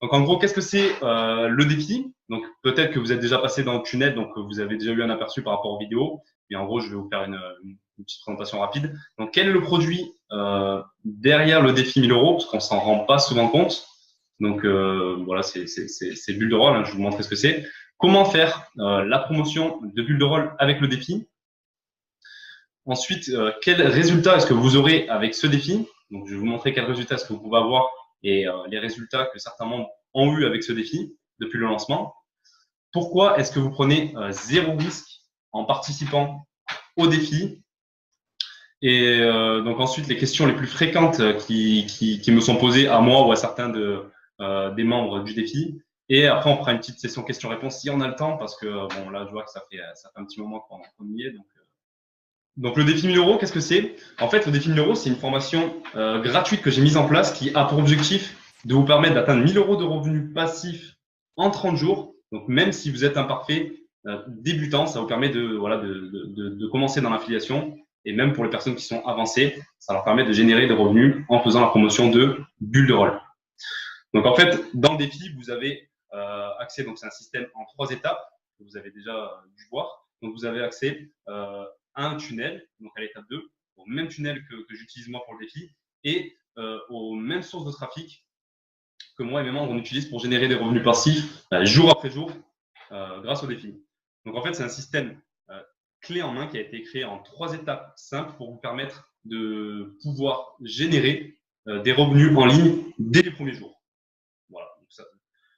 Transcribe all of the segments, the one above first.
Donc, en gros, qu'est-ce que c'est le défi? Donc, peut-être que vous êtes déjà passé dans le tunnel, donc vous avez déjà eu un aperçu par rapport aux vidéos. Et en gros, je vais vous faire une petite présentation rapide. Donc, quel est le produit derrière le défi 1000 euros? Parce qu'on s'en rend pas souvent compte. Donc, voilà, c'est Bulle de Rôle. Hein, je vais vous montrer ce que c'est. Comment faire la promotion de Bulle de Rôle avec le défi? Ensuite, quel résultat est-ce que vous aurez avec ce défi? Donc, je vais vous montrer quels résultats est-ce que vous pouvez avoir et les résultats que certains membres ont eu avec ce défi depuis le lancement. Pourquoi est-ce que vous prenez zéro risque en participant au défi? Et donc ensuite, les questions les plus fréquentes qui me sont posées à moi ou à certains des membres du défi. Et après, on fera une petite session questions-réponses si on a le temps, parce que bon, là, je vois que ça fait un petit moment qu'on y est. Donc, le défi 1000 euros, qu'est-ce que c'est? En fait, le défi 1000 euros, c'est une formation gratuite que j'ai mise en place qui a pour objectif de vous permettre d'atteindre 1000 euros de revenus passifs en 30 jours. Donc, même si vous êtes un parfait débutant, ça vous permet de commencer dans l'affiliation. Et même pour les personnes qui sont avancées, ça leur permet de générer des revenus en faisant la promotion de Bulle de Rôle. Donc, en fait, dans le défi, vous avez accès, donc c'est un système en 3 étapes que vous avez déjà dû voir. Donc, vous avez accès à un tunnel, donc à l'étape 2, au même tunnel que j'utilise moi pour le défi, et aux mêmes sources de trafic que moi et mes membres on utilise pour générer des revenus passifs jour après jour grâce au défi. Donc en fait, c'est un système clé en main qui a été créé en 3 étapes simples pour vous permettre de pouvoir générer des revenus en ligne dès les premiers jours. Voilà. Donc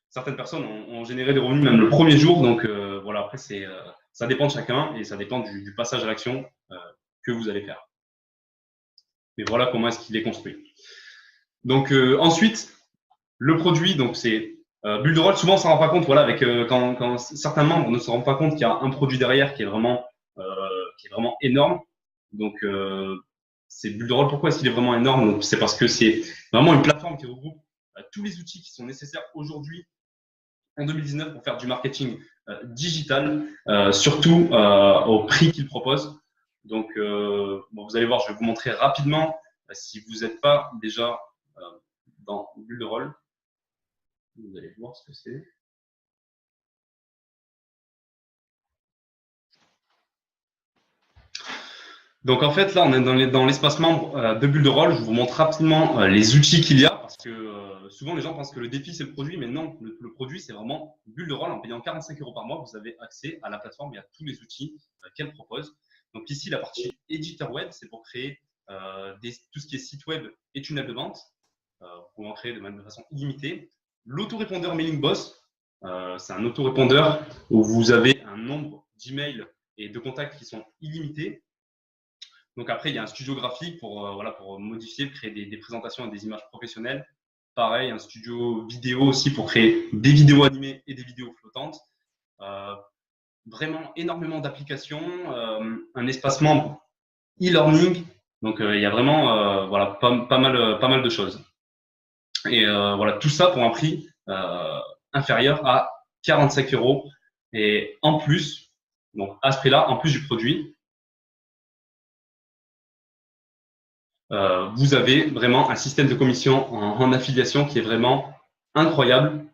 certaines personnes ont généré des revenus même le premier jour, donc voilà, après ça dépend de chacun et ça dépend du passage à l'action que vous allez faire. Mais voilà comment est-ce qu'il est construit. Donc ensuite, le produit, donc c'est Bulle de Rôle. Souvent, on ne s'en rend pas compte. Voilà, avec quand certains membres ne se rendent pas compte qu'il y a un produit derrière qui est vraiment énorme. Donc c'est Bulle de Rôle. Pourquoi est-ce qu'il est vraiment énorme? C'est parce que c'est vraiment une plateforme qui regroupe tous les outils qui sont nécessaires aujourd'hui en 2019 pour faire du marketing digital, surtout au prix qu'il propose. Donc, bon, vous allez voir, je vais vous montrer rapidement si vous n'êtes pas déjà dans Bulle de Rôle. Vous allez voir ce que c'est. Donc en fait, là, on est dans l'espace membre de Bulle de Rôle. Je vous montre rapidement les outils qu'il y a, parce que souvent les gens pensent que le défi c'est le produit, mais non, le produit c'est vraiment Bulle de Rôle. En payant 45 € par mois, vous avez accès à la plateforme et à tous les outils qu'elle propose. Donc ici, la partie éditeur web, c'est pour créer tout ce qui est site web et tunnel de vente. Vous pouvez en créer de façon illimitée. L'autorépondeur Mailing Boss, c'est un autorépondeur où vous avez un nombre d'emails et de contacts qui sont illimités. Donc après, il y a un studio graphique pour modifier, créer des présentations et des images professionnelles. Pareil, un studio vidéo aussi pour créer des vidéos animées et des vidéos flottantes. Vraiment énormément d'applications, un espace membre e-learning. Donc il y a vraiment pas mal de choses. Et voilà, tout ça pour un prix inférieur à 45 €. Et en plus, donc à ce prix-là, en plus du produit, vous avez vraiment un système de commission en affiliation qui est vraiment incroyable.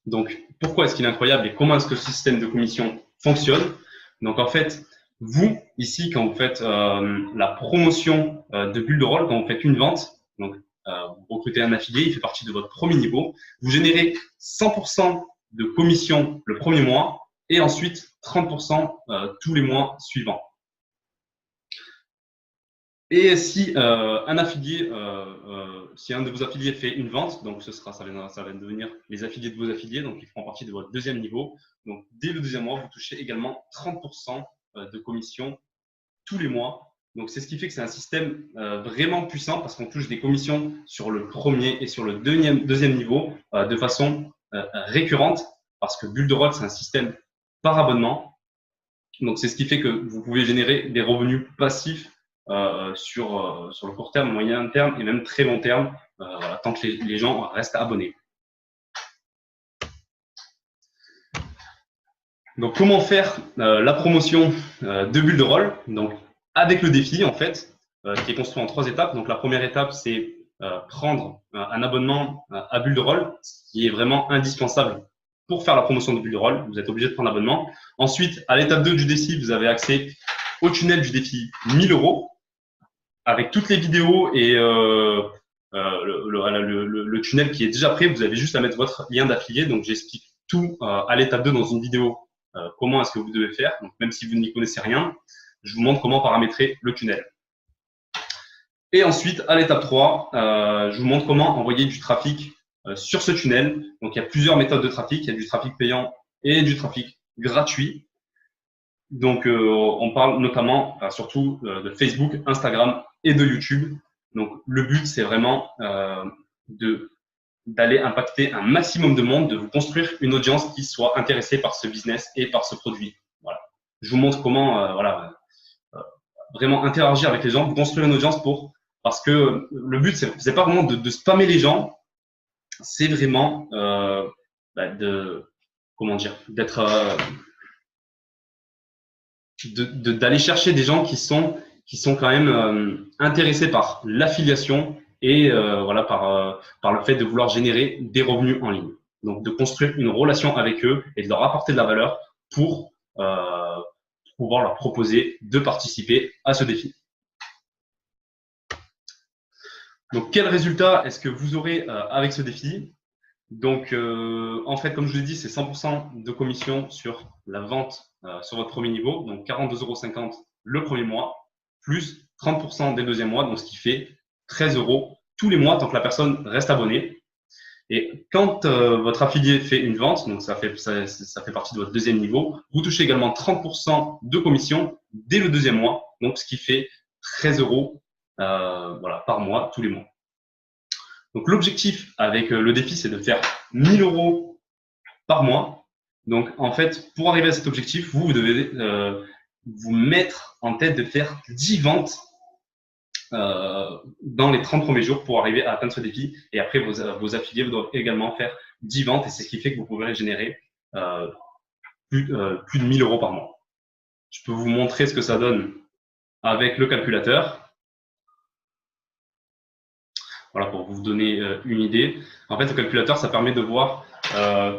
Donc, pourquoi est-ce qu'il est incroyable et comment est-ce que ce système de commission fonctionne? Donc, en fait, vous, ici, quand vous faites la promotion de Bulle de Rôle, quand vous faites une vente, donc vous recrutez un affilié, il fait partie de votre premier niveau, vous générez 100% de commission le premier mois et ensuite 30% tous les mois suivants. Et si un affilié, si un de vos affiliés fait une vente, donc ça va devenir les affiliés de vos affiliés, donc ils feront partie de votre deuxième niveau. Donc dès le deuxième mois, vous touchez également 30% de commission tous les mois. Donc c'est ce qui fait que c'est un système vraiment puissant parce qu'on touche des commissions sur le premier et sur le deuxième niveau de façon récurrente, parce que Bulle de Rôle, c'est un système par abonnement. Donc c'est ce qui fait que vous pouvez générer des revenus passifs sur le court terme, moyen terme et même très long terme, voilà, tant que les gens restent abonnés. Donc, comment faire la promotion de Bulle de Rôle? Donc, avec le défi, en fait, qui est construit en 3 étapes. Donc, la première étape, c'est prendre un abonnement à Bulle de Rôle, ce qui est vraiment indispensable pour faire la promotion de Bulle de Rôle. Vous êtes obligé de prendre l'abonnement. Ensuite, à l'étape 2 du défi, vous avez accès au tunnel du défi 1000 € avec toutes les vidéos et le tunnel qui est déjà prêt. Vous avez juste à mettre votre lien d'affilié. Donc, j'explique tout à l'étape 2 dans une vidéo. Comment est-ce que vous devez faire. Donc, même si vous n'y connaissez rien, je vous montre comment paramétrer le tunnel. Et ensuite, à l'étape 3, je vous montre comment envoyer du trafic sur ce tunnel. Donc, il y a plusieurs méthodes de trafic. Il y a du trafic payant et du trafic gratuit. Donc, on parle notamment, surtout de Facebook, Instagram et de YouTube. Donc, le but, c'est vraiment d'aller impacter un maximum de monde, de vous construire une audience qui soit intéressée par ce business et par ce produit. Voilà. Je vous montre comment vraiment interagir avec les gens, vous construire une audience parce que le but, c'est pas vraiment de spammer les gens, c'est vraiment d'aller chercher des gens qui sont quand même intéressés par l'affiliation et par le fait de vouloir générer des revenus en ligne. Donc, de construire une relation avec eux et de leur apporter de la valeur pour pouvoir leur proposer de participer à ce défi. Donc, quel résultat est-ce que vous aurez avec ce défi? Donc, en fait, comme je vous l'ai dit, c'est 100% de commission sur la vente sur votre premier niveau. Donc, 42,50 € le premier mois, plus 30% dès le deuxième mois, donc ce qui fait 13 € tous les mois tant que la personne reste abonnée. Et quand votre affilié fait une vente, donc ça fait partie de votre deuxième niveau, vous touchez également 30% de commission dès le deuxième mois, donc ce qui fait 13 € par mois, tous les mois. Donc l'objectif avec le défi, c'est de faire 1000 € par mois. Donc en fait, pour arriver à cet objectif, vous devez vous mettre en tête de faire 10 ventes dans les 30 premiers jours pour arriver à atteindre ce défi. Et après, vos affiliés doivent également faire 10 ventes et c'est ce qui fait que vous pourrez générer plus de 1000 € par mois. Je peux vous montrer ce que ça donne avec le calculateur. Voilà, pour vous donner une idée. En fait, le calculateur, ça permet de voir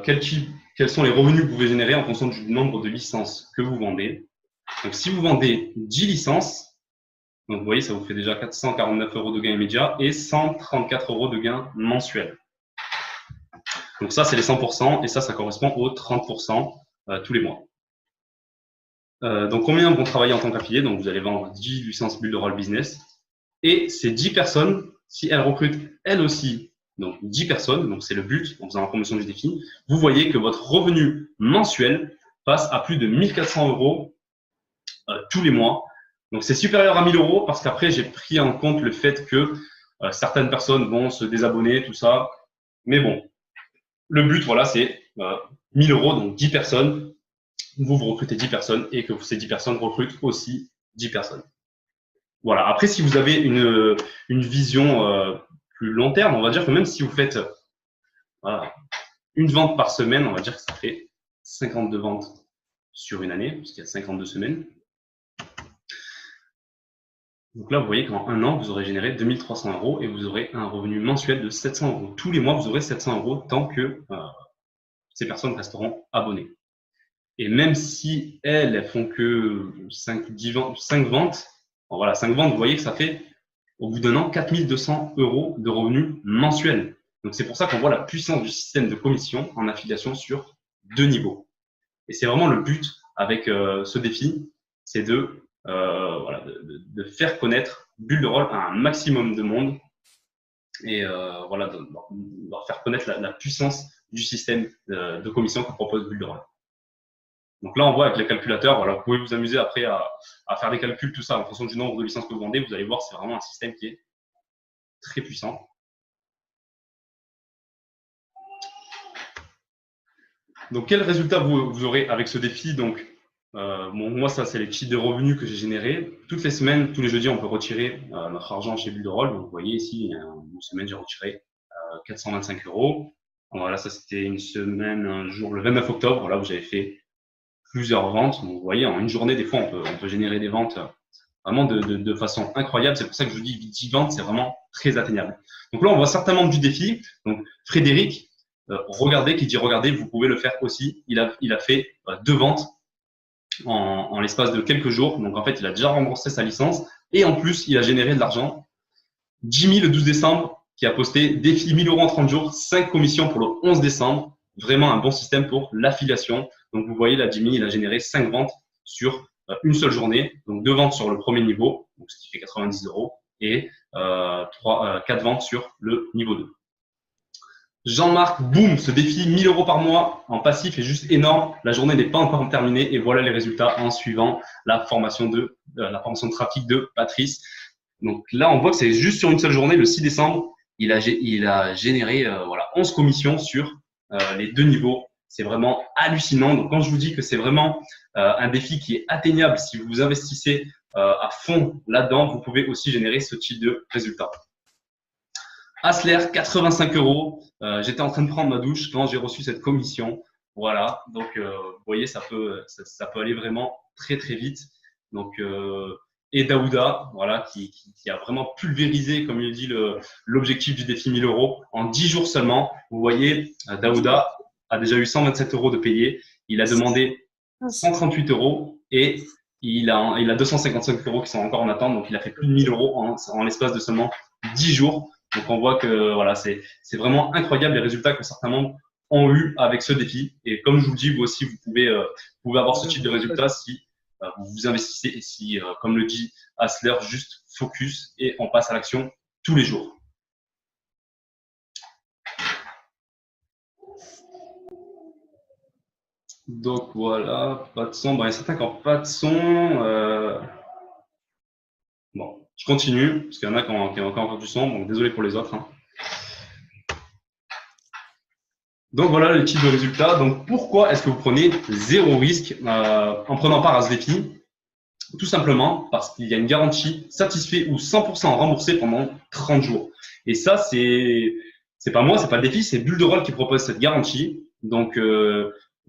quels sont les revenus que vous pouvez générer en fonction du nombre de licences que vous vendez. Donc, si vous vendez 10 licences, donc vous voyez, ça vous fait déjà 449 € de gain immédiat et 134 € de gain mensuel. Donc ça, c'est les 100% et ça correspond aux 30% tous les mois. Donc combien vont travailler en tant qu'affilié? Donc vous allez vendre 10 licences Bulle de Rôle Business et ces 10 personnes, si elles recrutent elles aussi, donc 10 personnes, donc c'est le but en faisant la promotion du défi, vous voyez que votre revenu mensuel passe à plus de 1400 € tous les mois. Donc, c'est supérieur à 1000 € parce qu'après, j'ai pris en compte le fait que certaines personnes vont se désabonner, tout ça. Mais bon, le but, voilà, c'est 1000 €, donc 10 personnes. Vous recrutez 10 personnes et que ces 10 personnes recrutent aussi 10 personnes. Voilà. Après, si vous avez une vision plus long terme, on va dire que même si vous faites une vente par semaine, on va dire que ça fait 52 ventes sur une année, puisqu'il y a 52 semaines. Donc là, vous voyez qu'en un an, vous aurez généré 2300 € et vous aurez un revenu mensuel de 700 €. Tous les mois, vous aurez 700 € tant que ces personnes resteront abonnées. Et même si elles font que 5 ventes, bon, voilà, 5 ventes, vous voyez que ça fait, au bout d'un an, 4200 € de revenus mensuels. Donc c'est pour ça qu'on voit la puissance du système de commission en affiliation sur 2 niveaux. Et c'est vraiment le but avec ce défi, c'est de faire connaître Bulle de Rôle à un maximum de monde et de leur faire connaître la puissance du système de commission que propose Bulle de Rôle. Donc là, on voit avec le calculateur, voilà, vous pouvez vous amuser après à faire des calculs, tout ça, en fonction du nombre de licences que vous vendez. Vous allez voir, c'est vraiment un système qui est très puissant. Donc, quel résultat vous aurez avec ce défi? Donc, moi, ça, c'est les chiffres de revenus que j'ai générés. Toutes les semaines, tous les jeudis, on peut retirer notre argent chez Bulle de Rôle. Donc, vous voyez ici, une semaine, j'ai retiré 425 €. Voilà, ça, c'était une semaine, un jour, le 29 octobre, voilà, où j'avais fait plusieurs ventes. Donc, vous voyez, en une journée, des fois, on peut générer des ventes vraiment de façon incroyable. C'est pour ça que je vous dis 10 ventes, c'est vraiment très atteignable. Donc là, on voit certains membres du défi. Donc Frédéric, regardez, qui dit regardez, vous pouvez le faire aussi. Il a fait 2 ventes en l'espace de quelques jours. Donc en fait, il a déjà remboursé sa licence et en plus, il a généré de l'argent. Jimmy, le 12 décembre, qui a posté défi 1000 € en 30 jours, 5 commissions pour le 11 décembre. Vraiment un bon système pour l'affiliation. Donc vous voyez là, Jimmy, il a généré 5 ventes sur une seule journée. Donc 2 ventes sur le premier niveau, donc ce qui fait 90 € et 4 ventes sur le niveau 2. Jean-Marc, boum, ce défi 1000 € par mois en passif est juste énorme. La journée n'est pas encore terminée et voilà les résultats en suivant la formation de trafic de Patrice. Donc là, on voit que c'est juste sur une seule journée, le 6 décembre, il a généré 11 commissions sur les 2 niveaux. C'est vraiment hallucinant. Donc quand je vous dis que c'est vraiment un défi qui est atteignable, si vous investissez à fond là-dedans, vous pouvez aussi générer ce type de résultats. Asler, 85 €. J'étais en train de prendre ma douche quand j'ai reçu cette commission. Voilà, donc vous voyez, ça peut aller vraiment très très vite. Donc et Daouda, voilà, qui a vraiment pulvérisé, comme il dit, l'objectif du défi 1000 € en 10 jours seulement. Vous voyez, Daouda a déjà eu 127 € de payé. Il a demandé 138 € et il a 255 € qui sont encore en attente. Donc il a fait plus de 1000 € en l'espace de seulement 10 jours. Donc on voit que voilà, c'est vraiment incroyable les résultats que certains membres ont eu avec ce défi. Et comme je vous le dis, vous aussi, vous pouvez avoir ce type de résultats si vous vous investissez et si, comme le dit Asler, juste focus et on passe à l'action tous les jours. Donc voilà, pas de son. Bon, il y a certains qui n'ont pas de son. Bon, je continue, parce qu'il y en a qui ont encore du son, donc désolé pour les autres. Hein. Donc voilà le type de résultat. Donc pourquoi est-ce que vous prenez 0 risque en prenant part à ce défi? Tout simplement parce qu'il y a une garantie satisfait ou 100% remboursé pendant 30 jours. Et ça, c'est pas moi, c'est pas le défi, c'est Bulle de Rôle qui propose cette garantie. Donc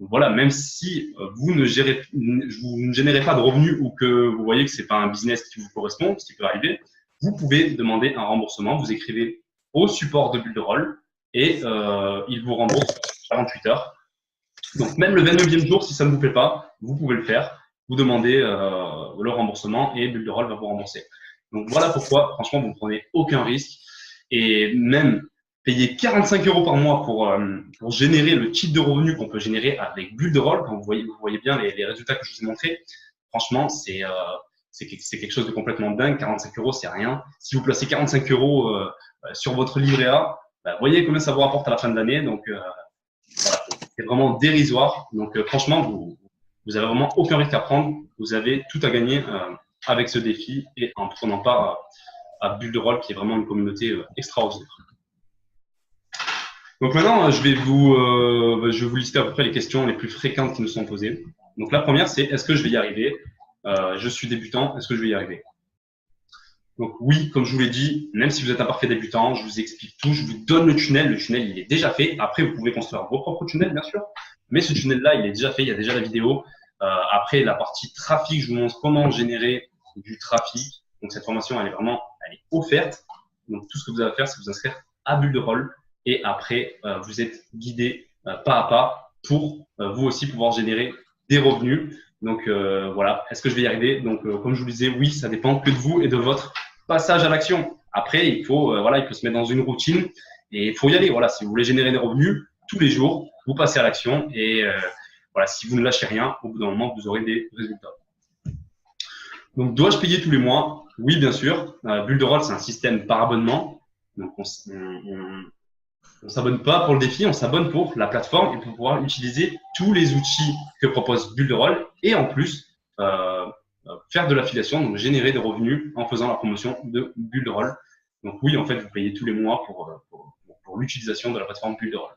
voilà, même si vous ne générez pas de revenus ou que vous voyez que c'est pas un business qui vous correspond, ce qui peut arriver, vous pouvez demander un remboursement. Vous écrivez au support de Bulle de Rôle et il vous rembourse 48 heures. Donc même le 29e jour, si ça ne vous plaît pas, vous pouvez le faire. Vous demandez le remboursement et Bulle de Rôle va vous rembourser. Donc voilà pourquoi, franchement, vous ne prenez aucun risque et même payer 45 € par mois pour générer le type de revenu qu'on peut générer avec Bulle de Rôle. Quand vous voyez bien les résultats que je vous ai montrés, franchement, c'est quelque chose de complètement dingue. 45 €, c'est rien. Si vous placez 45 € sur votre livret A, vous voyez combien ça vous rapporte à la fin de l'année. Donc voilà, c'est vraiment dérisoire. Donc franchement, vous avez vraiment aucun risque à prendre. Vous avez tout à gagner avec ce défi et en prenant part à Bulle de Rôle, qui est vraiment une communauté extraordinaire. Donc maintenant, je vais vous lister à peu près les questions les plus fréquentes qui nous sont posées. Donc la première, c'est est-ce que je vais y arriver? Je suis débutant, est-ce que je vais y arriver? Donc oui, comme je vous l'ai dit, même si vous êtes un parfait débutant, je vous explique tout, je vous donne le tunnel. Le tunnel, il est déjà fait. Après, vous pouvez construire vos propres tunnels, bien sûr. Mais ce tunnel-là, il est déjà fait, il y a déjà la vidéo. Après, la partie trafic, je vous montre comment générer du trafic. Donc cette formation, elle est offerte. Donc tout ce que vous avez à faire, c'est vous inscrire à Bulle de Rôle. Et après, vous êtes guidé pas à pas pour vous aussi pouvoir générer des revenus. Donc voilà, est-ce que je vais y arriver? Donc comme je vous le disais, oui, ça dépend que de vous et de votre passage à l'action. Après, il faut se mettre dans une routine et il faut y aller. Voilà, si vous voulez générer des revenus tous les jours, vous passez à l'action et voilà, si vous ne lâchez rien, au bout d'un moment, vous aurez des résultats. Donc, dois-je payer tous les mois? Oui, bien sûr. Bulle de Rôle, c'est un système par abonnement. Donc, on s'abonne pas pour le défi, on s'abonne pour la plateforme et pour pouvoir utiliser tous les outils que propose Bulle de Rôle et en plus faire de l'affiliation, donc générer des revenus en faisant la promotion de Bulle de Rôle. Donc oui, en fait, vous payez tous les mois pour l'utilisation de la plateforme Bulle de Rôle.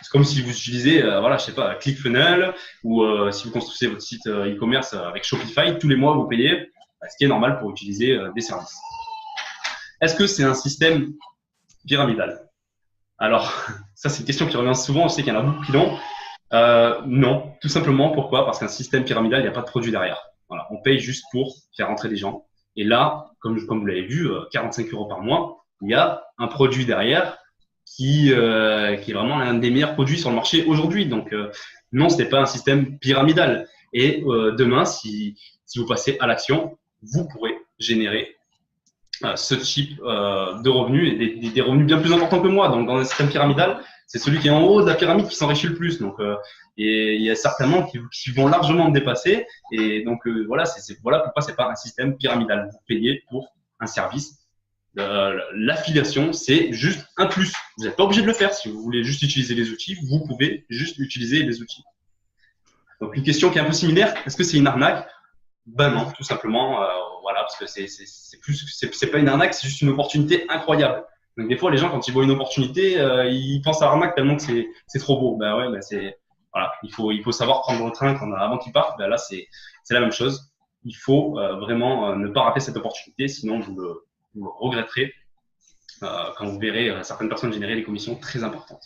C'est comme si vous utilisez, je sais pas, ClickFunnels ou si vous construisez votre site e-commerce avec Shopify, tous les mois vous payez, ce qui est normal pour utiliser des services. Est-ce que c'est un système pyramidal? Alors, ça c'est une question qui revient souvent, je sais qu'il y en a beaucoup qui l'ont. Non, tout simplement, pourquoi? Parce qu'un système pyramidal, il n'y a pas de produit derrière. Voilà, on paye juste pour faire entrer des gens Et là, comme vous l'avez vu, 45 € par mois, il y a un produit derrière qui est vraiment l'un des meilleurs produits sur le marché aujourd'hui. Donc, non, ce n'est pas un système pyramidal. Et demain, si vous passez à l'action, vous pourrez générer ce type de revenus et des revenus bien plus importants que moi. Donc, dans un système pyramidal, c'est celui qui est en haut de la pyramide qui s'enrichit le plus. Donc, et il y a certainement qui vont largement me dépasser. Et donc, voilà, voilà pourquoi c'est pas un système pyramidal. Vous payez pour un service. L'affiliation, c'est juste un plus. Vous n'êtes pas obligé de le faire. Si vous voulez juste utiliser les outils, vous pouvez juste utiliser les outils. Donc, une question qui est un peu similaire. Est-ce que c'est une arnaque? Ben non, tout simplement. Voilà, parce que c'est pas une arnaque, c'est juste une opportunité incroyable. Donc, des fois, les gens, quand ils voient une opportunité, ils pensent à arnaque tellement que c'est trop beau. Ben ouais, ben voilà, il faut savoir prendre le train avant qu'il parte. Ben là, c'est la même chose. Il faut vraiment ne pas rater cette opportunité, sinon vous le regretterez quand vous verrez certaines personnes générer des commissions très importantes.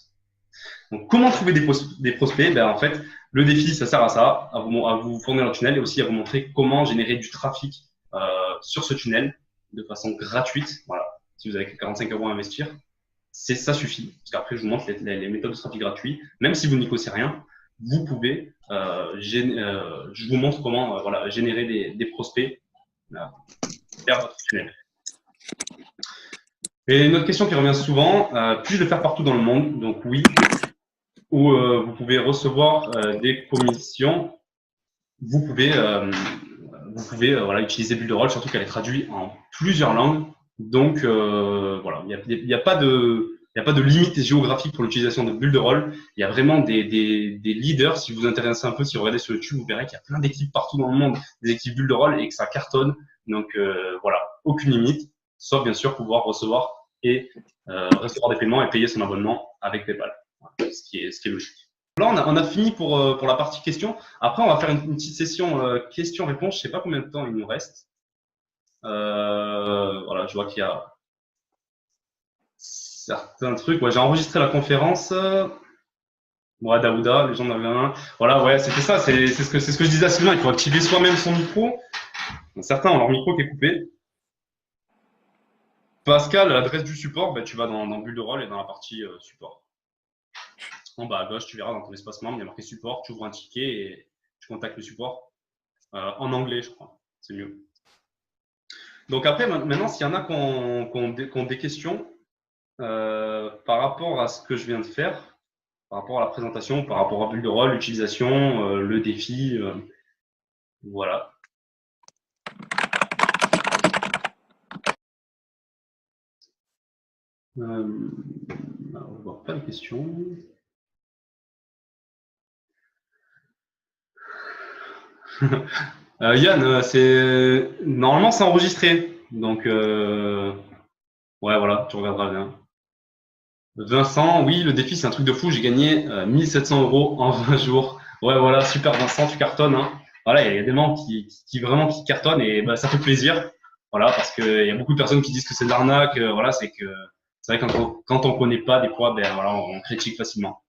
Donc, comment trouver des prospects? Ben, en fait, le défi, ça sert à ça, à vous fournir le tunnel et aussi à vous montrer comment générer du trafic sur ce tunnel de façon gratuite. Voilà, si vous avez que 45 € à investir, ça suffit. Parce qu'après, je vous montre les méthodes de trafic gratuit. Même si vous n'y connaissez rien, vous pouvez, je vous montre comment voilà, générer des prospects vers votre tunnel. Et une autre question qui revient souvent, puis-je le faire partout dans le monde? Donc oui, où vous pouvez recevoir des commissions. Vous pouvez voilà, utiliser Builderall, surtout qu'elle est traduite en plusieurs langues. Donc voilà, il n'y a pas de limite géographique pour l'utilisation de Builderall. Il y a vraiment des leaders. Si vous vous intéressez un peu, si vous regardez sur YouTube, vous verrez qu'il y a plein d'équipes partout dans le monde, des équipes Builderall, et que ça cartonne. Donc voilà, aucune limite, sauf bien sûr pouvoir recevoir des paiements et payer son abonnement avec PayPal, ce qui est logique. Là, on a fini pour la partie questions. Après, on va faire une petite session questions-réponses. Je ne sais pas combien de temps il nous reste. Voilà, je vois qu'il y a certains trucs. Ouais, j'ai enregistré la conférence. Ouais, Daouda, les gens n'avaient un. Voilà, ouais, c'était ça. C'est ce que je disais à Sylvain. Il faut activer soi-même son micro. Certains ont leur micro qui est coupé. Pascal, l'adresse du support, ben, tu vas dans Builderall et dans la partie support. En bas à gauche, tu verras dans ton espace membre, il y a marqué support, tu ouvres un ticket et tu contactes le support. En anglais, je crois. C'est mieux. Donc après, maintenant, s'il y en a qui ont des questions par rapport à ce que je viens de faire, par rapport à la présentation, par rapport à Builderall, l'utilisation, le défi, voilà. On ne voit pas les questions. Yann, normalement c'est enregistré, donc ouais, voilà, tu regarderas bien. Vincent, oui, le défi c'est un truc de fou, j'ai gagné 1700 € en 20 jours. Ouais, voilà, super Vincent, tu cartonnes. Hein. Voilà, il y a des gens qui vraiment qui cartonnent et bah, ça fait plaisir. Voilà, parce qu'il y a beaucoup de personnes qui disent que c'est de l'arnaque. Voilà, c'est vrai quand on connaît pas des fois, ben voilà, on critique facilement.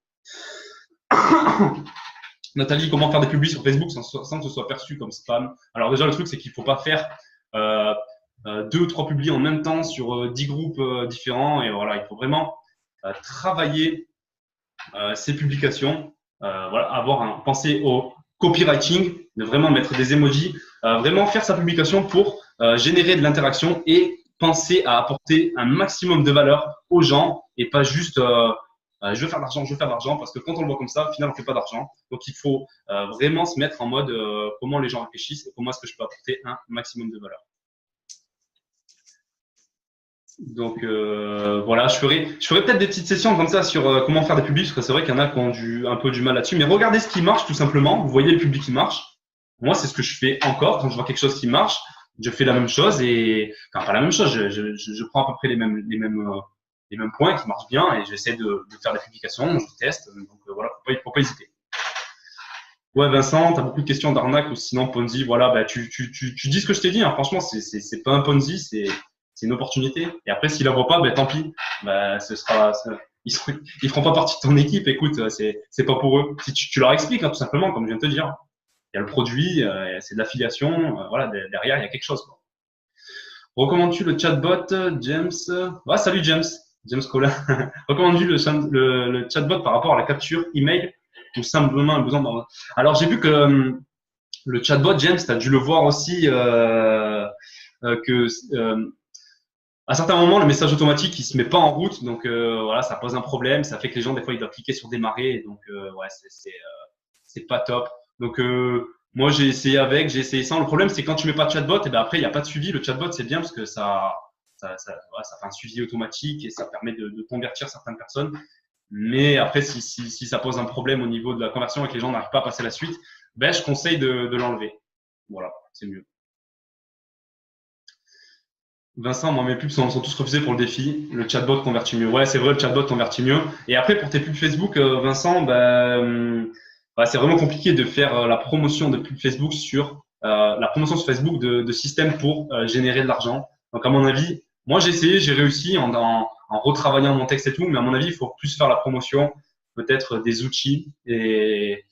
Nathalie, comment faire des publics sur Facebook sans que ce soit perçu comme spam? Alors déjà, le truc, c'est qu'il ne faut pas faire 2 ou 3 publis en même temps sur 10 groupes différents. Et voilà, il faut vraiment travailler ces publications, voilà, penser au copywriting, de vraiment mettre des emojis, vraiment faire sa publication pour générer de l'interaction et penser à apporter un maximum de valeur aux gens et pas juste je veux faire de l'argent, parce que quand on le voit comme ça, au final, on ne fait pas d'argent. Donc, il faut vraiment se mettre en mode comment les gens réfléchissent et comment est-ce que je peux apporter un maximum de valeur. Donc, voilà, je ferai peut-être des petites sessions comme ça sur comment faire des publics, parce que c'est vrai qu'il y en a qui ont un peu du mal là-dessus. Mais regardez ce qui marche, tout simplement. Vous voyez le public qui marche. Moi, c'est ce que je fais encore. Quand je vois quelque chose qui marche, je fais la même chose et… Enfin, pas la même chose, je prends à peu près les mêmes points qui marchent bien et j'essaie de faire des publications, je teste, donc voilà, faut pas hésiter. Ouais, Vincent, tu as beaucoup de questions d'arnaque ou sinon Ponzi, voilà, bah, tu dis ce que je t'ai dit, hein, franchement, c'est pas un Ponzi, c'est une opportunité. Et après, s'ils la voient pas, bah, tant pis, bah, ils feront pas partie de ton équipe, écoute, c'est pas pour eux. Si tu leur expliques, hein, tout simplement, comme je viens de te dire, il y a le produit, c'est de l'affiliation, voilà, derrière, il y a quelque chose, quoi. Recommandes-tu le chatbot, James? Ah, salut James, James Collin. Recommandes-tu le chatbot par rapport à la capture email ou simplement un besoin Alors, j'ai vu que le chatbot, James, tu as dû le voir aussi que à certains moments, le message automatique, il se met pas en route, donc voilà, ça pose un problème, ça fait que les gens, des fois, ils doivent cliquer sur démarrer, et donc ouais, c'est pas top. Donc moi, j'ai essayé sans. Le problème, c'est quand tu mets pas de chatbot, et ben après, il y a pas de suivi. Le chatbot, c'est bien parce que ouais, ça fait un suivi automatique et ça permet de convertir certaines personnes. Mais après, si ça pose un problème au niveau de la conversion et que les gens n'arrivent pas à passer la suite, ben je conseille de l'enlever. Voilà, c'est mieux. Vincent, moi, mes pubs sont tous refusés pour le défi. Le chatbot convertit mieux. Ouais, c'est vrai, le chatbot convertit mieux. Et après, pour tes pubs Facebook, Vincent, bah, c'est vraiment compliqué de faire la promotion de pubs Facebook sur la promotion sur Facebook de systèmes pour générer de l'argent. Donc, à mon avis, moi, j'ai essayé, j'ai réussi en retravaillant mon texte et tout, mais à mon avis, il faut plus faire la promotion, peut-être des outils et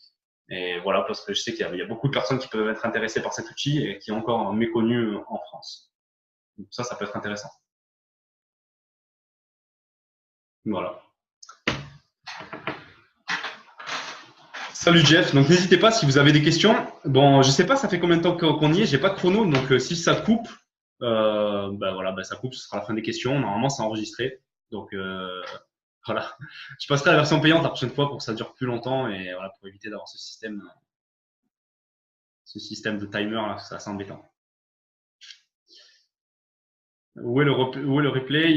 voilà, parce que je sais qu'il y a beaucoup de personnes qui peuvent être intéressées par cet outil et qui est encore méconnu en France. Donc ça peut être intéressant. Voilà. Salut Jeff. Donc n'hésitez pas si vous avez des questions. Bon, je sais pas, ça fait combien de temps qu'on y est. J'ai pas de chrono, donc si ça coupe, bah voilà, bah ça coupe. Ce sera la fin des questions. Normalement, c'est enregistré. Donc voilà. Je passerai à la version payante la prochaine fois pour que ça dure plus longtemps et voilà pour éviter d'avoir ce système de timer là, c'est assez embêtant. Où est le replay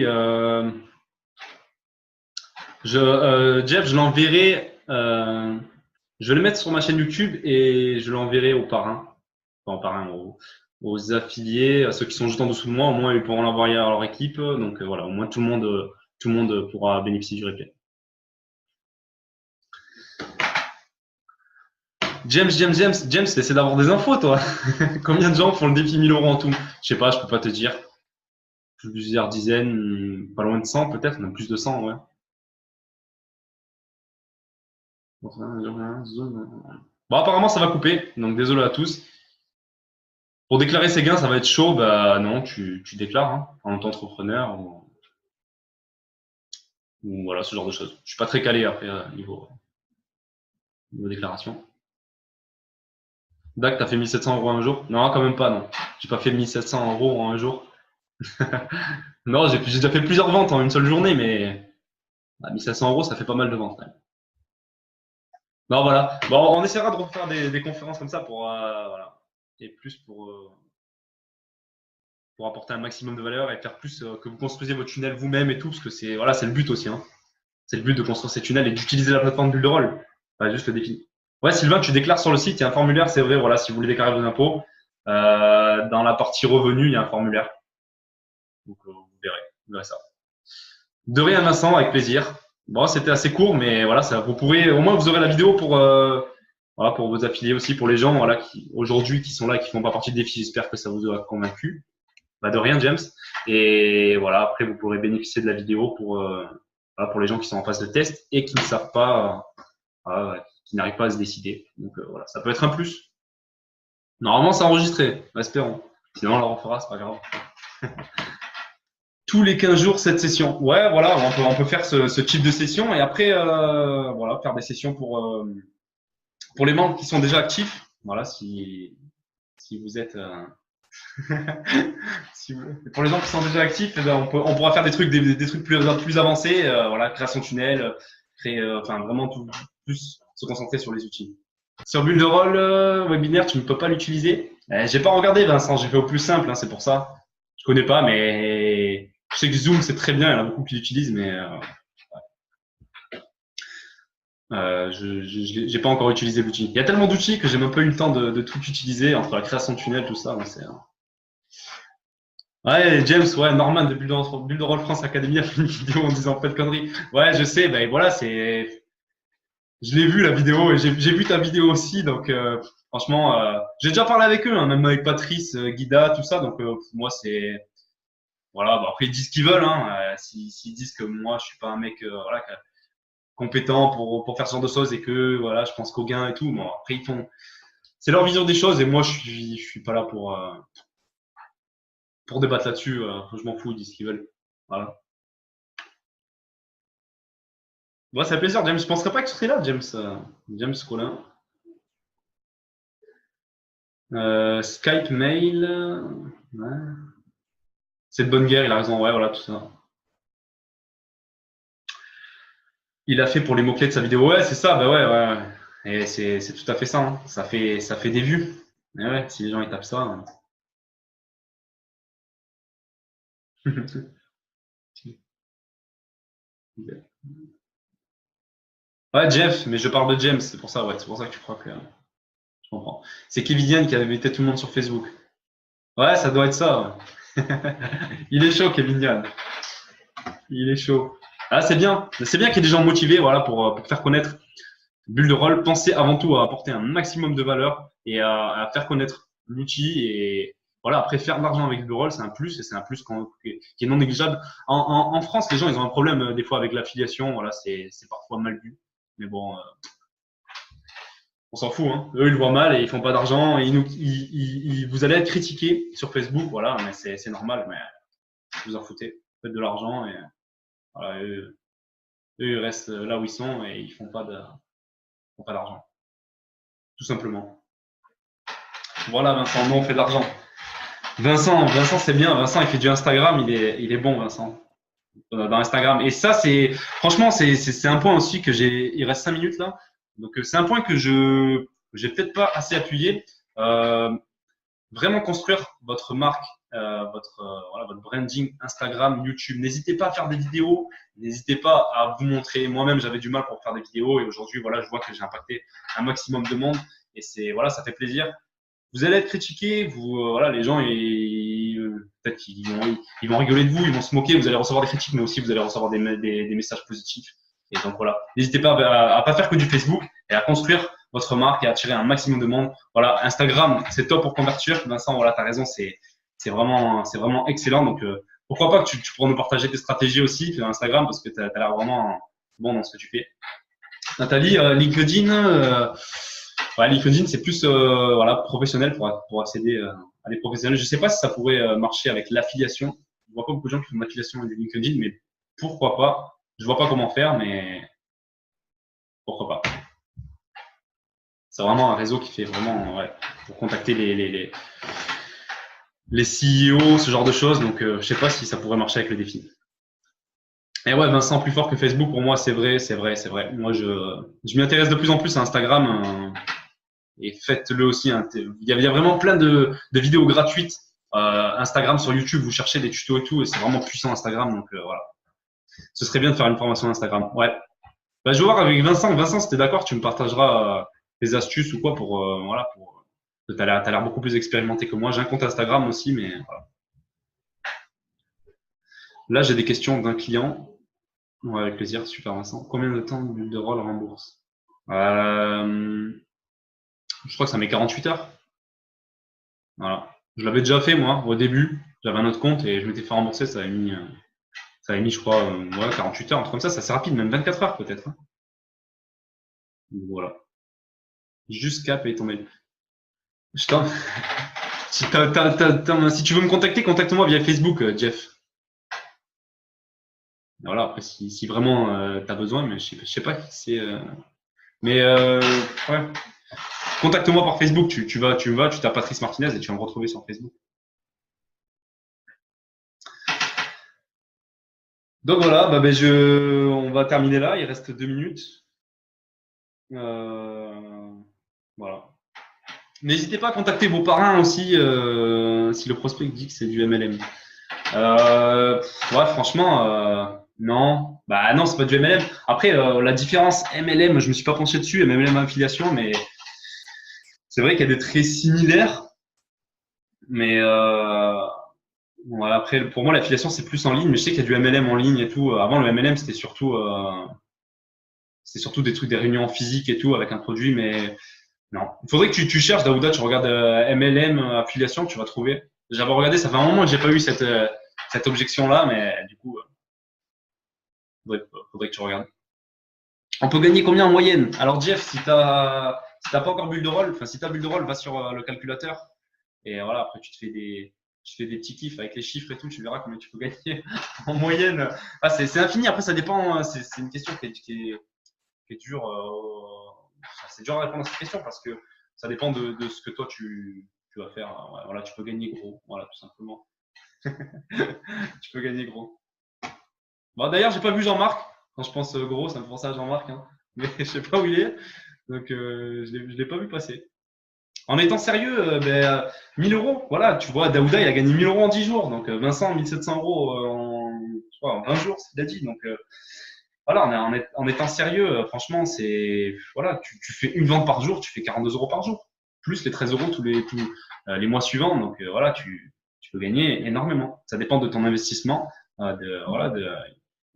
Jeff, je l'enverrai. Je vais le mettre sur ma chaîne YouTube et je l'enverrai aux parrains, enfin aux parrains, aux affiliés, à ceux qui sont juste en dessous de moi. Au moins, ils pourront l'envoyer à leur équipe. Donc voilà, au moins tout le monde pourra bénéficier du replay. James, essaie d'avoir des infos, toi. Combien de gens font le défi 1000 € en tout? Je sais pas, je peux pas te dire. Plusieurs dizaines, pas loin de 100 peut-être, même plus de 100, ouais. Bon, apparemment, ça va couper, donc désolé à tous. Pour déclarer ses gains, ça va être chaud. Bah non, tu déclares hein, en auto-entrepreneur ou voilà, ce genre de choses. Je suis pas très calé après niveau déclaration. Dac, t'as fait 1700 € en un jour? Non, quand même pas, non. J'ai pas fait 1700 € en un jour. Non, j'ai déjà fait plusieurs ventes en une seule journée, mais 1700 €, ça fait pas mal de ventes quand même. Non, voilà. Bon, on essaiera de refaire des conférences comme ça pour voilà. Et plus pour apporter un maximum de valeur et faire plus que vous construisez votre tunnel vous-même et tout, parce que c'est voilà, c'est le but aussi. Hein. C'est le but de construire ces tunnels et d'utiliser la plateforme Builderall. Pas juste le défi. Ouais, Sylvain, tu déclares sur le site, il y a un formulaire, c'est vrai, voilà, si vous voulez déclarer vos impôts. Dans la partie revenus, il y a un formulaire. Donc vous verrez ça. De rien, Vincent, avec plaisir. Bon, c'était assez court, mais voilà, ça, vous pourrez, au moins vous aurez la vidéo voilà, pour vos affiliés aussi, pour les gens voilà, qui aujourd'hui qui sont là, qui font pas partie du défi. J'espère que ça vous aura convaincu. Bah, de rien, James. Et voilà, après vous pourrez bénéficier de la vidéo voilà, pour les gens qui sont en phase de test et qui ne savent pas, qui n'arrivent pas à se décider. Donc voilà, ça peut être un plus. Normalement, c'est enregistré, espérons. Sinon, on le refera, c'est pas grave. Tous les 15 jours, cette session. Ouais, voilà, on peut faire ce type de session et après, voilà, faire des sessions pour les membres qui sont déjà actifs. Voilà, si vous êtes. Pour les gens qui sont déjà actifs, eh ben, on pourra faire des trucs plus avancés, voilà, création de tunnel, enfin vraiment plus se concentrer sur les outils. Sur Builderall webinaire, tu ne peux pas l'utiliser. J'ai pas regardé, Vincent, j'ai fait au plus simple, hein, c'est pour ça. Je connais pas, mais je sais que Zoom c'est très bien, il y en a beaucoup qui l'utilisent, mais j'ai pas encore utilisé l'outil. Il y a tellement d'outils que j'ai même pas eu le temps de tout utiliser entre la création de tunnel, tout ça. C'est ouais, James, ouais, Norman de Builderall France Academy a fait une vidéo en disant pas de conneries. Ouais, je sais, ben voilà, je l'ai vu la vidéo et j'ai vu ta vidéo aussi, donc franchement, j'ai déjà parlé avec eux, hein, même avec Patrice, Guida, tout ça, donc moi c'est voilà, bon, après ils disent ce qu'ils veulent, hein, s'ils disent que moi je suis pas un mec voilà, compétent pour faire ce genre de choses et que voilà, je pense qu'au gain et tout, bon après c'est leur vision des choses et moi je suis pas là pour débattre là-dessus, je m'en fous, ils disent ce qu'ils veulent. Voilà. Ouais, c'est un plaisir, James. Je penserais pas que tu serais là, James. James Colin. Skype, mail. Ouais. C'est de bonne guerre, il a raison. Ouais, voilà, tout ça. Il a fait pour les mots-clés de sa vidéo. Ouais, c'est ça, bah ouais, ouais, ouais. Et c'est tout à fait ça, hein. Ça fait des vues. Et ouais, si les gens ils tapent ça. Ouais, Jeff, mais je parle de James, c'est pour ça, ouais, c'est pour ça que tu crois que je comprends. C'est Kevin Diane qui avait invité tout le monde sur Facebook. Ouais, ça doit être ça. Ouais. Il est chaud, Kevin Diane. Il est chaud. Ah, c'est bien. C'est bien qu'il y ait des gens motivés, voilà, pour faire connaître Bulle de rôle. Pensez avant tout à apporter un maximum de valeur et à faire connaître l'outil. Et voilà, après, faire de l'argent avec Bulle de rôle, c'est un plus et c'est un plus qui est non négligeable. En France, les gens, ils ont un problème des fois avec l'affiliation. Voilà, c'est parfois mal vu. Mais bon, on s'en fout, hein. Eux, ils le voient mal et ils font pas d'argent. Et vous allez être critiqué sur Facebook, voilà, mais c'est normal. Mais vous en foutez, faites de l'argent et voilà, eux, ils restent là où ils sont et ils font pas d'argent, tout simplement. Voilà, Vincent, nous on fait de l'argent. Vincent, c'est bien. Vincent, il fait du Instagram, il est bon, Vincent, dans Instagram. Et ça, franchement, c'est un point aussi que il reste 5 minutes là. Donc, c'est un point que j'ai peut-être pas assez appuyé. Vraiment construire votre marque, voilà, votre branding Instagram, YouTube. N'hésitez pas à faire des vidéos. N'hésitez pas à vous montrer. Moi-même, j'avais du mal pour faire des vidéos et aujourd'hui, voilà, je vois que j'ai impacté un maximum de monde et voilà, ça fait plaisir. Vous allez être critiqué, voilà, les gens, peut-être qu'ils vont rigoler de vous, ils vont se moquer, vous allez recevoir des critiques, mais aussi vous allez recevoir des messages positifs. Et donc voilà, n'hésitez pas à pas faire que du Facebook et à construire votre marque et à attirer un maximum de monde. Voilà, Instagram, c'est top pour convertir. Vincent, voilà, tu as raison, c'est vraiment excellent. Donc pourquoi pas que tu pourras nous partager tes stratégies aussi sur Instagram parce que tu as l'air vraiment bon dans ce que tu fais. Nathalie, LinkedIn. Ouais, LinkedIn, c'est plus voilà, professionnel pour accéder à des professionnels. Je ne sais pas si ça pourrait marcher avec l'affiliation. Je ne vois pas beaucoup de gens qui font de l'affiliation avec LinkedIn, mais pourquoi pas. Je ne vois pas comment faire, mais pourquoi pas. C'est vraiment un réseau qui fait vraiment ouais, pour contacter les CEO, ce genre de choses. Donc, je ne sais pas si ça pourrait marcher avec le défi. Et ouais, Vincent, plus fort que Facebook, pour moi, c'est vrai. Moi, je m'y intéresse de plus en plus à Instagram. Et faites-le aussi. Hein. Il y a vraiment plein de vidéos gratuites. Instagram sur YouTube, vous cherchez des tutos et tout, et c'est vraiment puissant Instagram. Donc voilà. Ce serait bien de faire une formation Instagram. Ouais. Bah, je vais voir avec Vincent. Vincent, si t'es d'accord, tu me partageras tes astuces ou quoi pour voilà pour. T'as l'air beaucoup plus expérimenté que moi. J'ai un compte Instagram aussi, mais voilà. Là, j'ai des questions d'un client. Ouais, avec plaisir, super Vincent. Combien de temps de rôle rembourse Je crois que ça met 48 heures. Voilà. Je l'avais déjà fait moi au début. J'avais un autre compte et je m'étais fait rembourser. Ça avait mis je crois, ouais, 48 heures, un truc comme ça. C'est assez rapide, même 24 heures peut-être. Hein. Voilà. Jusqu'à payer ton mail. Je t'en- si, si tu veux me contacter, contacte-moi via Facebook, Jeff. Voilà. Après, si vraiment tu as besoin, mais je sais pas qui c'est. Mais ouais. Contacte-moi par Facebook. Tu tapes Patrice Martinez et tu vas me retrouver sur Facebook. Donc voilà, bah, on va terminer là. Il reste 2 minutes. Voilà. N'hésitez pas à contacter vos parrains aussi si le prospect dit que c'est du MLM. Ouais, franchement, non. Bah non, c'est pas du MLM. Après, la différence MLM, je me suis pas penché dessus, MLM affiliation, mais c'est vrai qu'il y a des traits similaires. Mais voilà, après, pour moi, l'affiliation, c'est plus en ligne, mais je sais qu'il y a du MLM en ligne et tout. Avant, le MLM, c'était surtout des trucs, des réunions physiques et tout avec un produit, mais non. Il faudrait que tu cherches, Daouda, tu regardes MLM affiliation, tu vas trouver. J'avais regardé, ça fait un moment que j'ai pas eu cette objection-là, mais du coup, faudrait que tu regardes. On peut gagner combien en moyenne? Alors Jeff, si t'as pas encore bulle de rôle, enfin si t'as bulle de rôle, va sur le calculateur et voilà, après tu te fais je fais des petits kiffs avec les chiffres et tout, tu verras combien tu peux gagner en moyenne. Ah, c'est infini. Après, ça dépend. C'est une question qui est dure. C'est dur à répondre à cette question parce que ça dépend de ce que toi tu vas faire. Ouais, voilà, tu peux gagner gros. Voilà, tout simplement. Tu peux gagner gros. Bon, d'ailleurs, j'ai pas vu Jean-Marc. Quand je pense gros, ça me fait penser à Jean-Marc, hein. Mais je sais pas où il est. Donc, je l'ai pas vu passer. En étant sérieux, 1000 euros, voilà, tu vois, Daouda, il a gagné 1000 euros en 10 jours. Donc, Vincent, 1700 euros en 20 jours, c'est déjà dit. Donc, voilà, en étant sérieux, franchement, c'est, voilà, tu fais une vente par jour, tu fais 42 euros par jour. Plus les 13 euros tous les mois suivants. Donc, voilà, tu peux gagner énormément. Ça dépend de ton investissement. Voilà,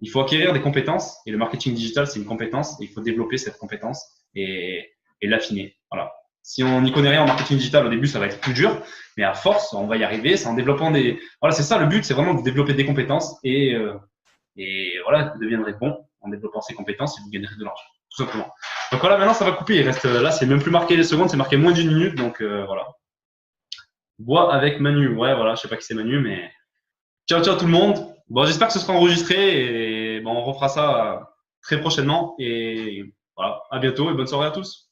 il faut acquérir des compétences. Et le marketing digital, c'est une compétence. Et il faut développer cette compétence et l'affiner. Voilà. Si on n'y connaît rien en marketing digital, au début, ça va être plus dur, mais à force, on va y arriver. C'est en développant voilà, c'est ça le but, c'est vraiment de développer des compétences et voilà, vous deviendrez bon en développant ces compétences et vous gagnerez de l'argent, tout simplement. Donc voilà, maintenant ça va couper. Il reste là, c'est même plus marqué les secondes, c'est marqué moins d'une minute, donc voilà. Bois avec Manu. Ouais, voilà, je sais pas qui c'est Manu, mais ciao, ciao tout le monde. Bon, j'espère que ce sera enregistré et bon, on refera ça très prochainement et voilà, à bientôt et bonne soirée à tous.